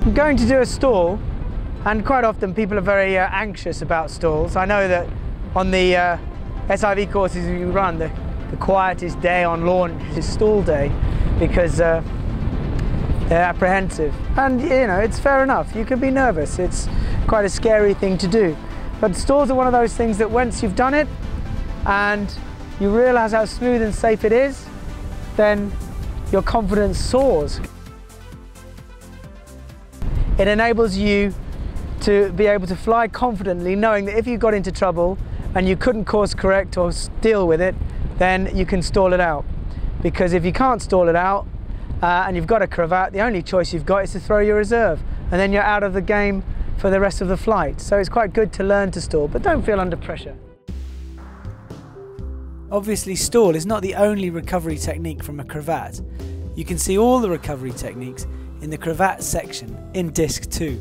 I'm going to do a stall, and quite often people are very anxious about stalls. I know that on the SIV courses you run, the quietest day on launch is stall day, because they're apprehensive. And you know, it's fair enough, you can be nervous, it's quite a scary thing to do. But stalls are one of those things that once you've done it and you realise how smooth and safe it is, then your confidence soars. It enables you to be able to fly confidently, knowing that if you got into trouble and you couldn't course correct or deal with it, then you can stall it out. Because if you can't stall it out and you've got a cravat, the only choice you've got is to throw your reserve, and then you're out of the game for the rest of the flight. So it's quite good to learn to stall, but don't feel under pressure. Obviously, stall is not the only recovery technique from a cravat. You can see all the recovery techniques in the cravat section in disc 2.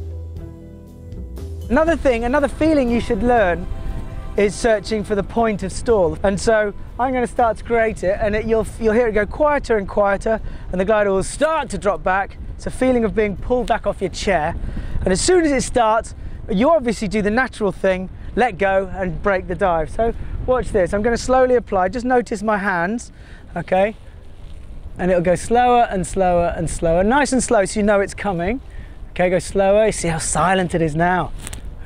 Another feeling you should learn is searching for the point of stall. And so I'm going to start to create it, and you'll hear it go quieter and quieter, and the glider will start to drop back. It's a feeling of being pulled back off your chair. And as soon as it starts, you obviously do the natural thing, let go and break the dive. So watch this, I'm going to slowly apply, just notice my hands, okay? And it'll go slower and slower and slower, nice and slow so you know it's coming. Okay, go slower, you see how silent it is now.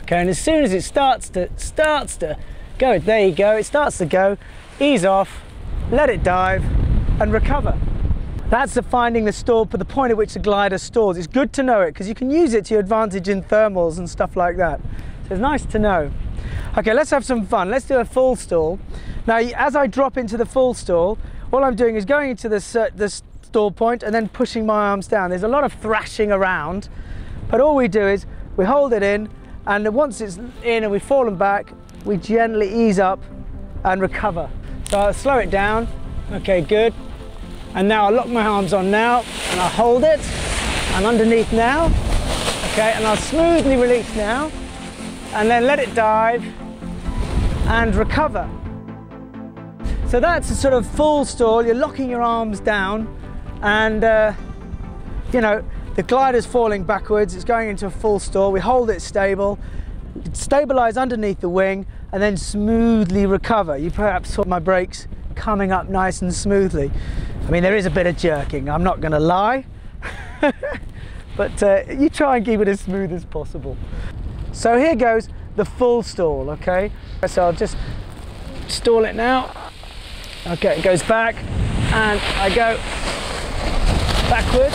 Okay, and as soon as it starts to go, there you go, it starts to go, ease off, let it dive and recover. That's the finding the stall, the point at which the glider stalls. It's good to know it because you can use it to your advantage in thermals and stuff like that. So it's nice to know. Okay, let's have some fun. Let's do a full stall. Now, as I drop into the full stall, all I'm doing is going into the stall point and then pushing my arms down. There's a lot of thrashing around, but all we do is we hold it in, and once it's in and we've fallen back, we gently ease up and recover. So I'll slow it down. Okay, good. And now I'll lock my arms on now, and I'll hold it. I'm underneath now. Okay, and I'll smoothly release now, and then let it dive and recover. So that's a sort of full stall. You're locking your arms down, and you know, the glider's falling backwards. It's going into a full stall. We hold it stable, stabilize underneath the wing, and then smoothly recover. You perhaps saw my brakes coming up nice and smoothly. I mean, there is a bit of jerking, I'm not going to lie, but you try and keep it as smooth as possible. So here goes the full stall, okay? So I'll just stall it now. Okay, it goes back, and I go backwards,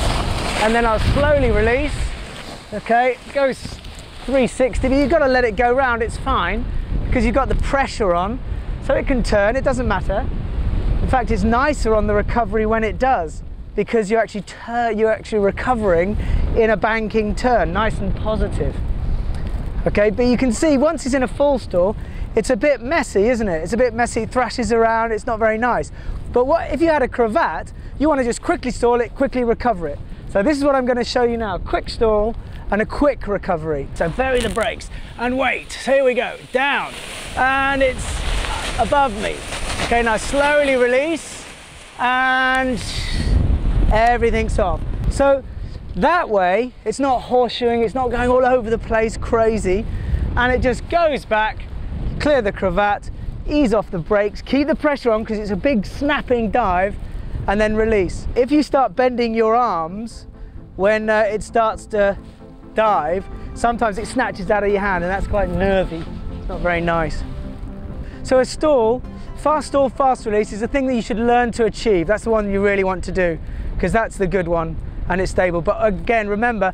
and then I'll slowly release. Okay, it goes 360, but you've got to let it go round. It's fine, because you've got the pressure on, so it can turn, it doesn't matter. In fact, it's nicer on the recovery when it does, because you're actually recovering in a banking turn, nice and positive. Okay, but you can see once it's in a full stall, it's a bit messy, isn't it? It's a bit messy, it thrashes around, it's not very nice. But what if you had a cravat, you want to just quickly stall it, quickly recover it. So this is what I'm going to show you now, quick stall and a quick recovery. So bury the brakes and wait. So here we go, down, and it's above me. Okay, now slowly release, and everything's off. So that way, it's not horseshoeing, it's not going all over the place crazy, and it just goes back, clear the cravat, ease off the brakes, keep the pressure on because it's a big snapping dive, and then release. If you start bending your arms when it starts to dive, sometimes it snatches out of your hand, and that's quite nervy. It's not very nice. So a stall, fast release is the thing that you should learn to achieve. That's the one you really want to do, because that's the good one and it's stable. But again, remember,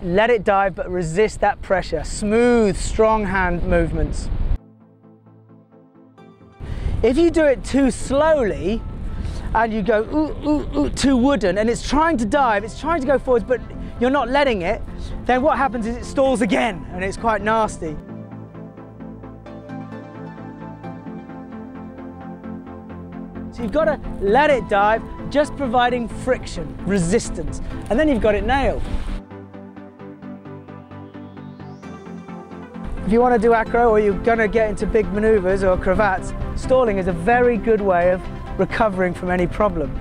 let it dive, but resist that pressure. Smooth, strong hand movements. If you do it too slowly and you go ooh, ooh, ooh, too wooden, and it's trying to dive, it's trying to go forwards, but you're not letting it, then what happens is it stalls again, and it's quite nasty. So you've got to let it dive, just providing friction, resistance, and then you've got it nailed. If you want to do acro, or you're going to get into big maneuvers or cravats, stalling is a very good way of recovering from any problem.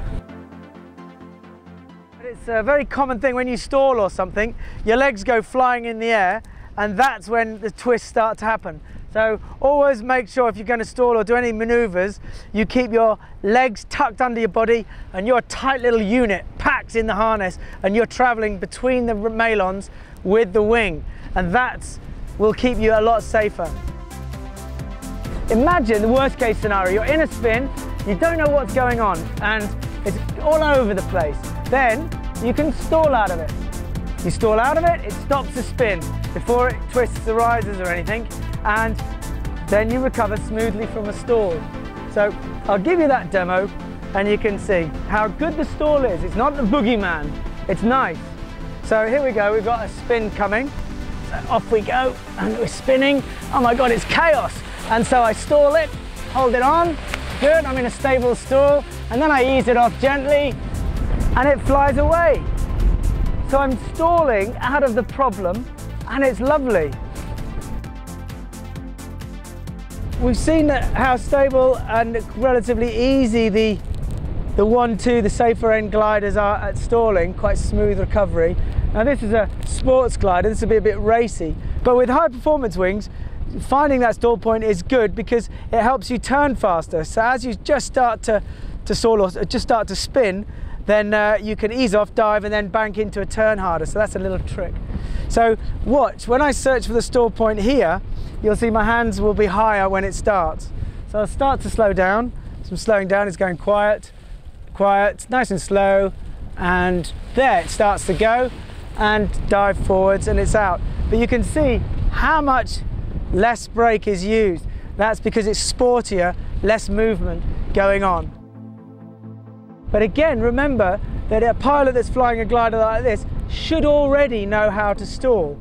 it's a very common thing when you stall or something, your legs go flying in the air, and that's when the twists start to happen. So always make sure if you're going to stall or do any maneuvers, you keep your legs tucked under your body and you're a tight little unit packed in the harness, and you're traveling between the mailons with the wing, and that will keep you a lot safer. Imagine the worst case scenario, you're in a spin, you don't know what's going on and it's all over the place. Then you can stall out of it. You stall out of it, it stops the spin before it twists the risers or anything, and then you recover smoothly from a stall. So I'll give you that demo and you can see how good the stall is. It's not the boogeyman, it's nice. So here we go, we've got a spin coming. So off we go, and we're spinning. Oh my God, it's chaos. And so I stall it, hold it on, good, I'm in a stable stall, and then I ease it off gently, and it flies away. So I'm stalling out of the problem, and it's lovely. We've seen how stable and relatively easy the 1-2, the safer end gliders are at stalling, quite smooth recovery. Now this is a sports glider, this will be a bit racy, but with high performance wings, finding that stall point is good because it helps you turn faster. So as you just start to stall or just start to spin, then you can ease off, dive, and then bank into a turn harder. So that's a little trick. So watch, when I search for the stall point here, you'll see my hands will be higher when it starts. So I'll start to slow down. So I'm slowing down, it's going quiet, quiet, nice and slow, and there it starts to go, and dive forwards and it's out. But you can see how much less brake is used. That's because it's sportier, less movement going on. But again, remember that a pilot that's flying a glider like this should already know how to stall.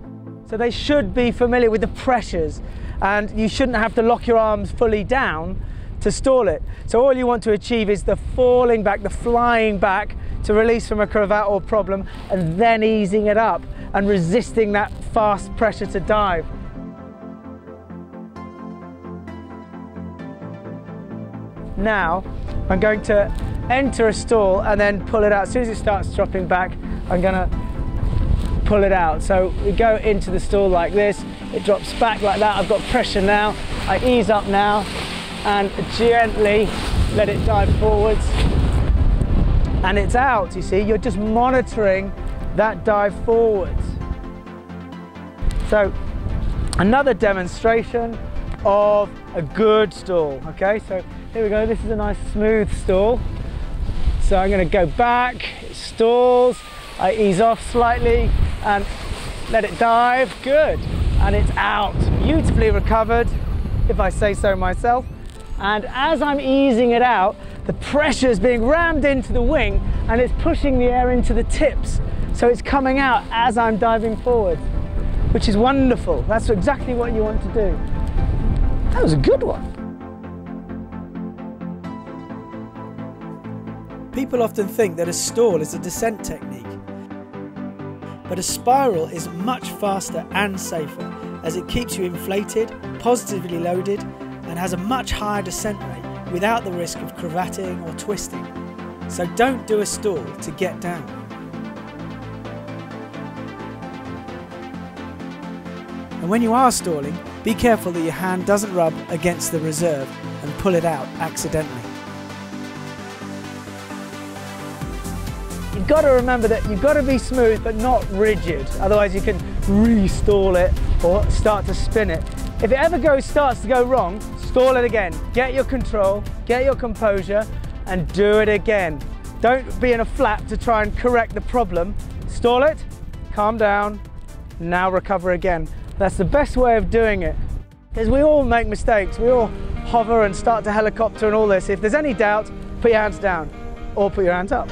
So they should be familiar with the pressures, and you shouldn't have to lock your arms fully down to stall it. So all you want to achieve is the falling back, the flying back to release from a cravat or problem, and then easing it up and resisting that fast pressure to dive. Now I'm going to enter a stall and then pull it out. As soon as it starts dropping back, I'm going to pull it out. So we go into the stall like this, it drops back like that. I've got pressure now. I ease up now and gently let it dive forwards, and it's out. You see, you're just monitoring that dive forwards. So another demonstration of a good stall. Okay, so here we go, this is a nice smooth stall. So I'm going to go back, it stalls, I ease off slightly and let it dive, good, and it's out, beautifully recovered, if I say so myself. And as I'm easing it out, the pressure is being rammed into the wing and it's pushing the air into the tips, so it's coming out as I'm diving forward, which is wonderful. That's exactly what you want to do. That was a good one. People often think that a stall is a descent technique, but a spiral is much faster and safer, as it keeps you inflated, positively loaded, and has a much higher descent rate without the risk of cravating or twisting. So don't do a stall to get down. And when you are stalling, be careful that your hand doesn't rub against the reserve and pull it out accidentally. You've got to remember that you've got to be smooth but not rigid, otherwise you can re-stall it or start to spin it. If it ever starts to go wrong, stall it again. Get your control, get your composure, and do it again. Don't be in a flap to try and correct the problem. Stall it, calm down, now recover again. That's the best way of doing it, because we all make mistakes. We all hover and start to helicopter and all this. If there's any doubt, put your hands down or put your hands up.